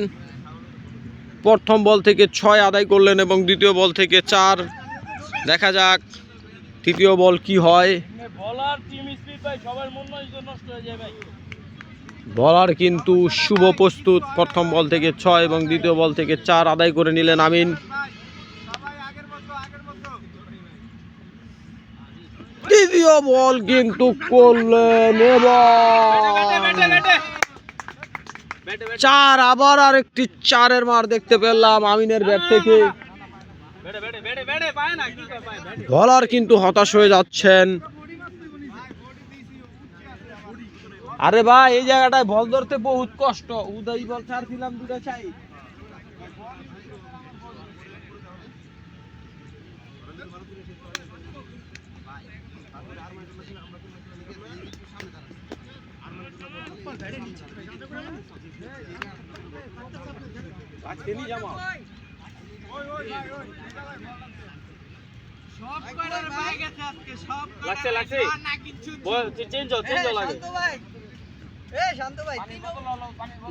প্রথম বল থেকে 6 আদায় করলেন এবং দ্বিতীয় বল থেকে 4। দেখা যাক তৃতীয় বল কি হয়। বলার কিন্তু শুভ প্রস্তুত, প্রথম বল থেকে 6 এবং দ্বিতীয় বল থেকে 4 আদায় করে নিলেন আমিন। তৃতীয় বল কিন্তু করলেন এবং 4, আবার আরেকটি 4-এর মার দেখতে পেলাম আমিনের ব্যাট থেকে। বলার কিন্তু হতাশ হয়ে যাচ্ছেন। আরে ভাই, এই জায়গাটায় বল ধরতে বহুত কষ্ট। উদয় বল ছাড়ছিলাম, দুটো চাই।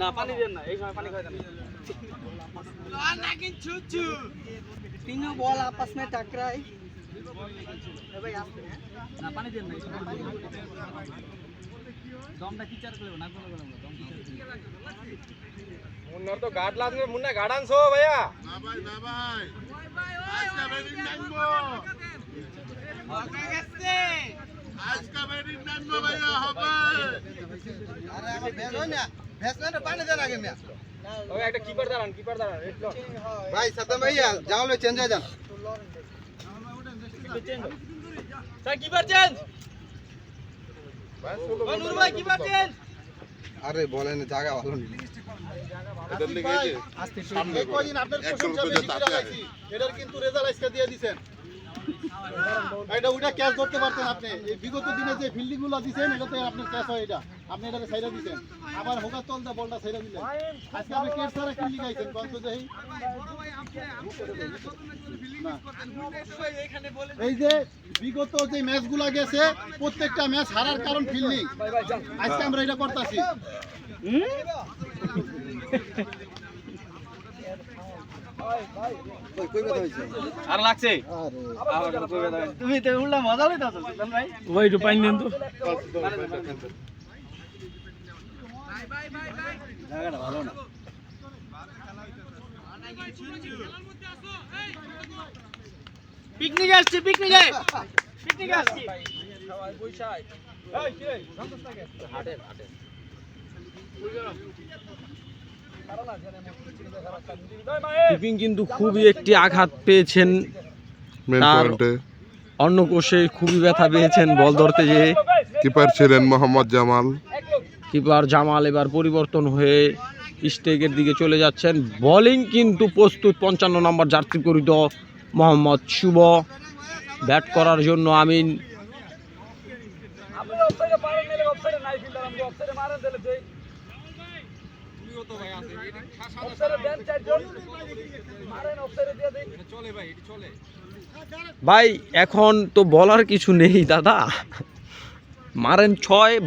না পানি দেন না, এই সময় পানি খাই দেন तीनों बॉल आपस में टकराए। না পানি দেন না, দমটা কি চার করব না কোনো দম মুন্নার তো গাড লাগবে, মুন্না গাড আনছো ভাইয়া? না ভাই না ভাই, আজকে ব্যাটিং নামবো, ওকে গেছে আজকে ব্যাটিং নামবো ভাইয়া হবে। আরে আমার বেজো না, ব্যাটসম্যান পানি দেন আগে মিয়া। ওই একটা কিপার দাঁড়ান, কিপার দাঁড়ান রেড ভাই সাদ্দাম ভাইয়া যাও লে চেঞ্জ হয়ে যান। স্যার কিপার চেঞ্জ, নূর ভাই কিপার চেঞ্জ। আরে বলেন জায়গা ভালো নেই। এদের লেগে এই যে সামনে কয়দিন আপনার প্রশংসা বেশি করে লাইছি এটার কিন্তু রেজাল্ট আজকে দিয়ে দিবেন এটা ওইটা ক্যাচ ধরতে পারতেন আপনি এই বিগত দিনে যে ফিল্ডিং গুলো দিবেন এটাতে আপনার ক্যাচ হয় এটা আপনি এটাকে সাইডা দিবেন আবার হোকার তল দা বলটা সাইডা দিলেন আজকে আপনি ক্যাচ ছাড়া ফিল্ডিং গাইছেন কত দেই এই যে বিগত যে ম্যাচগুলো গেছে প্রত্যেকটা ম্যাচ হারার কারণ ফিল্ডিং আজকে আমরা এটা করতেছি আর লাগছে তুমি তো উল্টা মজা লইতাছো সুলতান ভাই ভাই একটু পানি দেন তো। জায়গাটা ভালো না পিকনিক আসছে পিকনিকে পিকনিক আসছে সবাই বইসাই এই কি রে সন্তোষ থাকে হাটে হাটে কিপিং কিন্তু খুবই একটি আঘাত পেয়েছেন, তার অন্য কোষে খুবই ব্যথা পেয়েছেন বল ধরতে যেয়ে। কিপার ছিলেন মোহাম্মদ জামাল। কিপার জামাল এবার পরিবর্তন হয়ে স্টেকের দিকে চলে যাচ্ছেন। বোলিং কিন্তু প্রস্তুত 55 নম্বর জার্সি পরিহিত মোহাম্মদ শুভ ব্যাট করার জন্য। আমিন ভাই এখন তো বলার কিছু নেই দাদা, মারেন 6,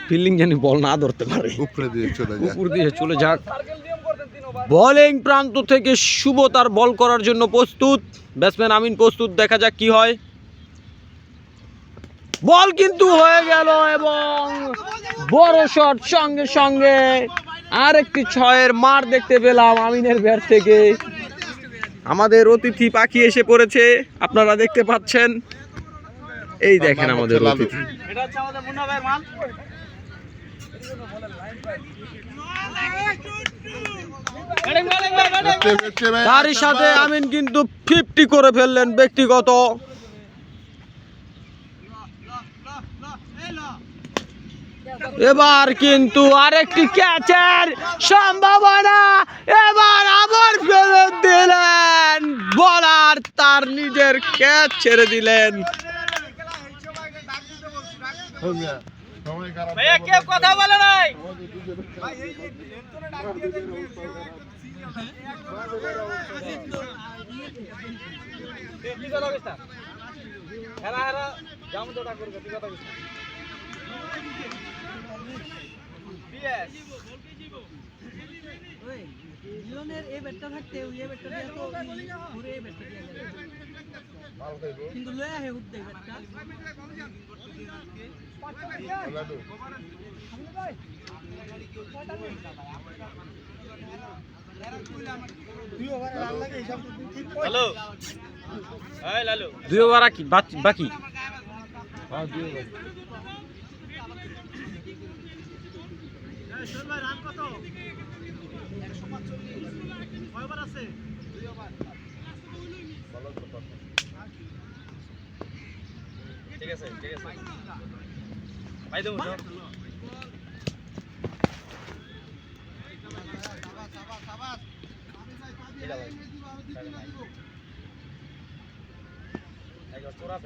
ফিল্ডিং জানি বল না ধরতে পারে, উপরে দিয়ে চলে যায়। উপর দিয়ে চলে যাক। বোলিং প্রান্ত থেকে শুভ তার বল করার জন্য প্রস্তুত। ব্যাটসম্যান আমিন প্রস্তুত, দেখা যাক কি হয়। বল কিন্তু হয়ে গেল এবং বড় শট, সঙ্গে সঙ্গে আরেকটি 6-এর মার দেখতে পেলাম আমিনের ব্যাট থেকে। আমাদের অতিথি পাখি এসে পড়েছে, আপনারা দেখতে পাচ্ছেন। এই দেখেন আমাদের অতিথি। এটা হচ্ছে আমাদের মুন্না ভাইয়ের মাল তারই সাথে আমিন কিন্তু 50 করে ফেললেন ব্যক্তিগত। এবার কিন্তু আরেকটি ক্যাচের সম্ভাবনা, এবার আবার ফেরত দিলেন বলার, তার নিজের ক্যাচ ছেড়ে দিলেন। ভাইয়া কেউ কথা বলে নাই হেরা হেরা জাম তো ডাক করবে, তুই কথা বলিস বিএস লিওনের এই ব্যাটটা থাকতে ওই এই ব্যাটটা দিয়ে তো ঘুরে এই ব্যাটটা দিয়ে গেল কিন্তু লয়া হে উদ্দে ব্যাটটা হ্যালো এই লালু 2 ওভার বাকি। রান কত 145 কয়বার আছে 2 ওভার ঠিক আছে ভাই দেবো তোরা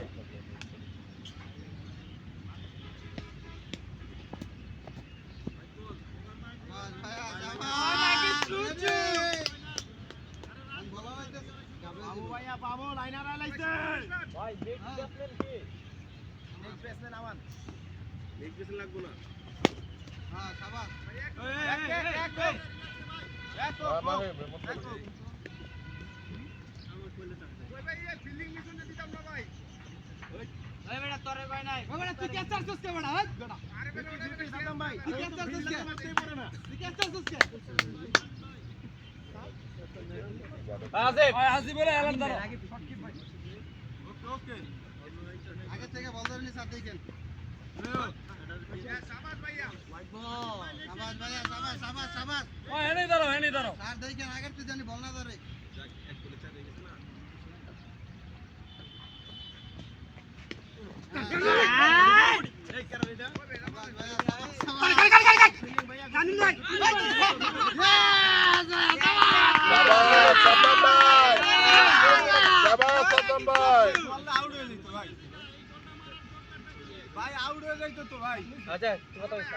বাবু লাইনার আইলাইছে ভাই নেক্সট ব্যাটসম্যান কি নেক্সট ব্যাটসম্যান আমান নেক্সট ব্যাটসম্যান লাগবো না হ্যাঁ শাবাশ এক ওই ভাই এই ফিল্ডিং মিশনে দিতাম না ভাই ওই বেটা তোরে ভাই নাই ওই বেটা তুই ক্যাচার করছিস বেটা ওই বেটা আরে বেটা সাদাম ভাই তুই ক্যাচার করছিস মারতেই পারে না তুই ক্যাচার করছিস আসিফ বলে এলান দাও ওকে আগে থেকে বল ধরনি স্যার দেখেন শাবাশ ভাইয়া শাবাশ ভাইয়া শাবাশ ওই হেনি ধরো স্যার দেখেন আগের তুই জানি বল না ধরে আচ্ছা কথা বলছ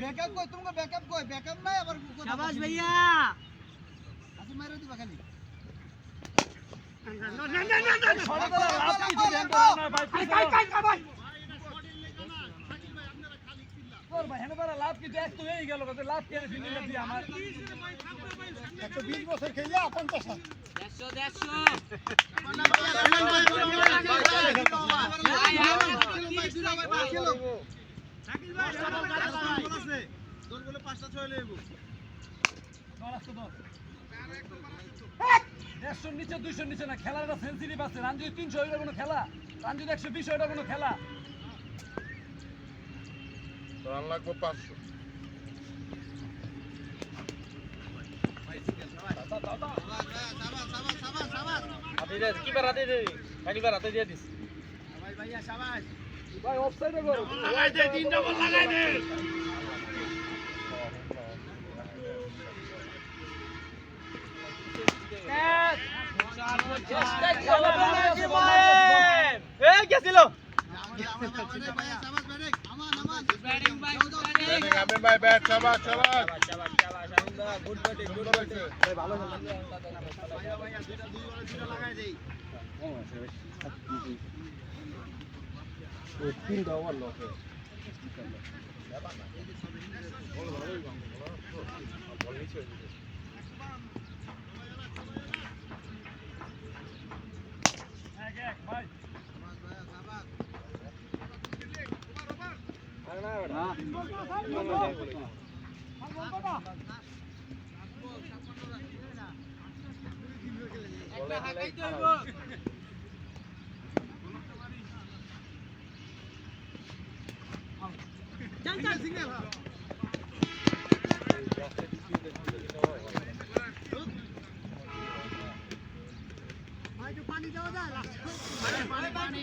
ব্যাকআপ কই তোমাকে ব্যাকআপ কই ব্যাকআপ নাই আবার শাবাশ ভাইয়া আসি মাইরা দিবা খালি লাভ কি দেখ তো এই গেল লাভ কে ফিনিশ দিয়ে আমার 120 বছর খেলিয়া 50 সাল 150 নিচে 200 নিচে না খেলার একটা সেন্সিটিভ আছে রান যদি 300 হইলো কোনো খেলা রান যদি 120 হইলো কোনো খেলা রান লাগবে 500 কিপার হাতে দে কিপার হাতে দিয়ে দিস ভাই অফসাইডে গো লাগাই দে 3 বল লাগাই দে আমিন ভাই ব্যাট শাবাশ শাবাশ পানি দাও দা পানি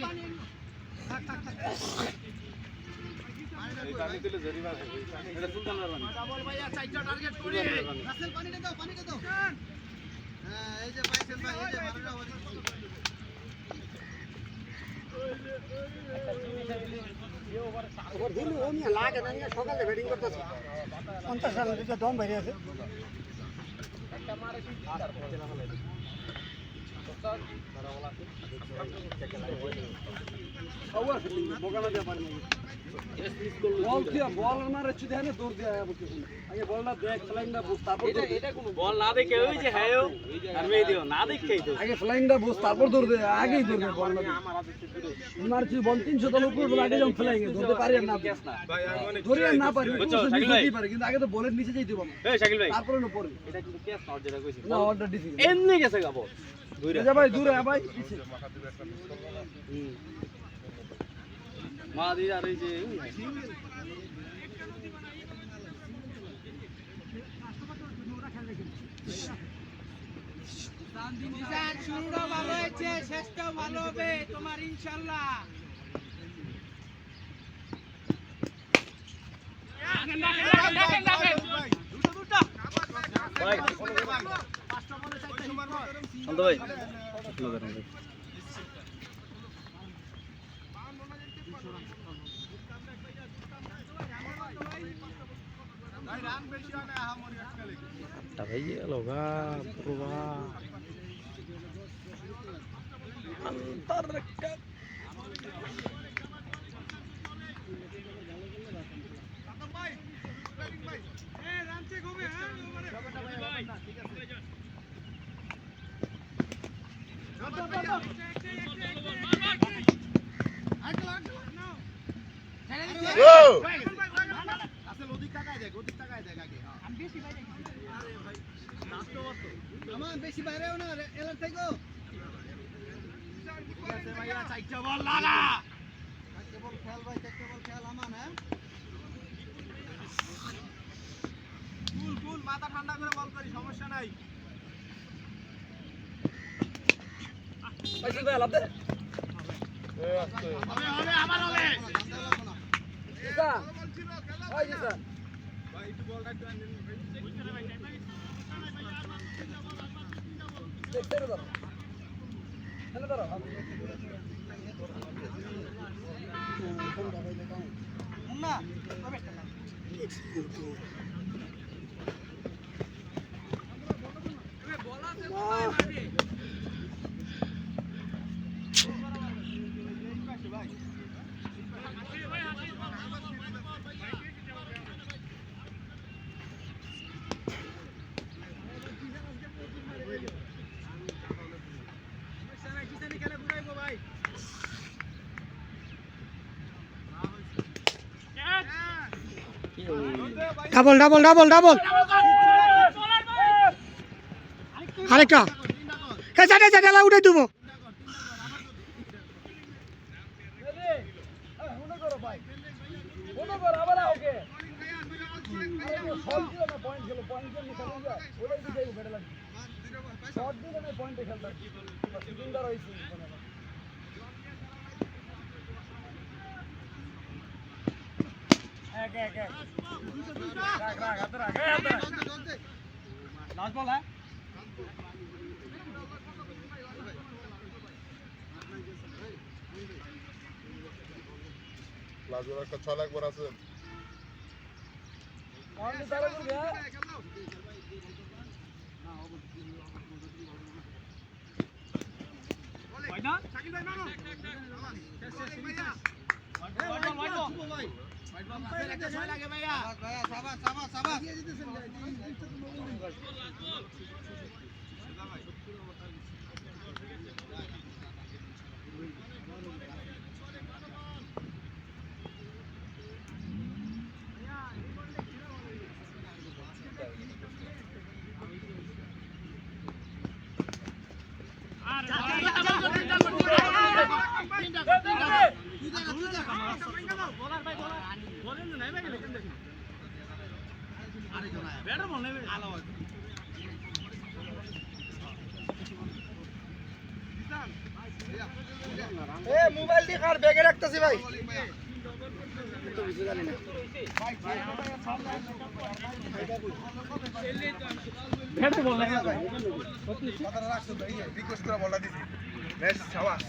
রাসেল পানিটা দাও হ্যাঁ এই যে পাইছেন ভাই এই যে মারুরা হচ্ছে ওর দিন ও নিয়ে লাগে না নিয়ে সকালে ব্যাটিং করতেছে 50 রান দিতে দম বাইরে আছে বল মারে চুদে না দৌড় দিয়ে আগে বলটা দেখ ফ্লাইংটা বুঝ তারপর এটা কোন বল না দেখে ওই যে হ্যাঁ আর মেয়ে দিও না দেখেই তো আগে ফ্লাইংটা বুঝ তারপর দৌড় দে আগেই দৌড় দে বল না মারছি বল 300 তল উপর আগে যখন ফ্লাইং ধরতে পারি না ভাই ধরে না পারি পারে কিন্তু আগে তো বলের নিচে যাইতে পারো এই শাকিল ভাই তারপরে না পড়ে এটা কিন্তু ক্যাচ নট যেটা কইছি না অর্ডার দিছি এমনি গেছে গাবো দূরে যা ভাই দূরে ভাই মা দি আর এই যে শুরুটা ভালো হয়েছে শেষটাও ভালো হবে তোমার ইনশাআল্লাহ ভাই ভাই গেল গা প্রভা আমার বেশি বাইরেও না এলার থেকে ভাইয়া চারটা বল লাগা চারটা বল খেল আমার হ্যাঁ কুল মাথা ঠান্ডা করে বল করি সমস্যা নাই পয়সা দে লাভ দে হবে আমার হবে জিসা ওই জিসা ভাই একটু বলটা একটু আনেন দেখতে রে মুন্না ওই ব্যাটটা না ডাবল ডাবল ডাবল ডাবল আরেকটা চাটা চাটা উঠে দেবো লাস্ট বল হ্যাঁ লাজুর একটা 6 লাখ বড় আছে মোবাইল দিয়ে কার ব্যাগে রাখতেছি ভাই ব্যাটে বল না রিকোয়েস্ট করে বলা দিছি নেক্সট সাবাস